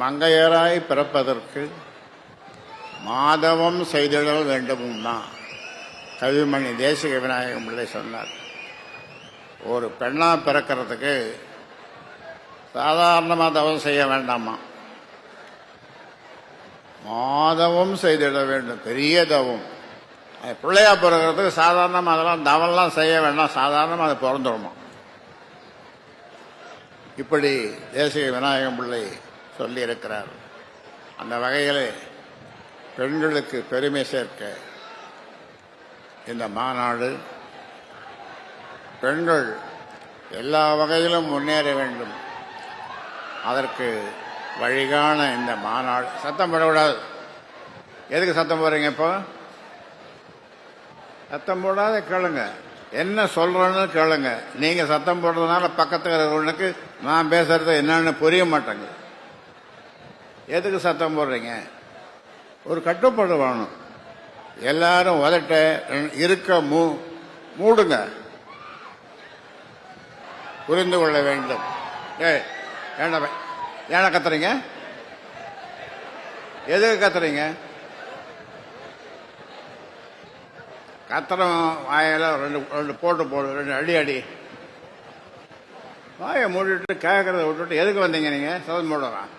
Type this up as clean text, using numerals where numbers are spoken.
மங்கையராய் பிறப்பதற்கு மாதவம் செய்திடல் வேண்டும்னா கவிமணி தேசிக விநாயகம் பிள்ளை சொன்னார். ஒரு பெண்ணா பிறக்கிறதுக்கு சாதாரணமாக தவம் செய்ய வேண்டாமா, மாதவம் செய்திட வேண்டும், பெரிய தவம். பிள்ளையா பிறக்கிறதுக்கு சாதாரணமாக அதெல்லாம் தவம்லாம் செய்ய வேண்டாம், சாதாரணமாக அது பிறந்துடணுமா. இப்படி தேசிக விநாயகம் பிள்ளை சொல்லியிருக்கிறார். அந்த வகையில் பெண்களுக்கு பெருமை சேர்க்க இந்த மாநாடு, பெண்கள் எல்லா வகையிலும் முன்னேற வேண்டும், அதற்கு வழிகாண இந்த மாநாடு. சத்தம் போடக்கூடாது. எதுக்கு சத்தம் போடுறீங்க? இப்போ சத்தம் போடாத கேளுங்க, என்ன சொல்றேன்னு கேளுங்க. நீங்க சத்தம் போடுறதுனால பக்கத்தில் இருக்கிறவனுக்கு நான் பேசுறது என்னன்னு புரிய மாட்டேங்க. எதுக்கு சத்தம் போடுறீங்க? ஒரு கட்டுப்பாடு வேணும். எல்லாரும் உதட்ட இருக்க மூடுங்க, புரிந்து கொள்ள வேண்டும். ஏன கத்துறீங்க? எதுக்கு கத்துறீங்க? கத்திரம் வாயில ரெண்டு போடு, ரெண்டு அடி வாயை மூடிட்டு கேட்கறத விட்டுட்டு எதுக்கு வந்தீங்க? நீங்க சதம் போடுறான்.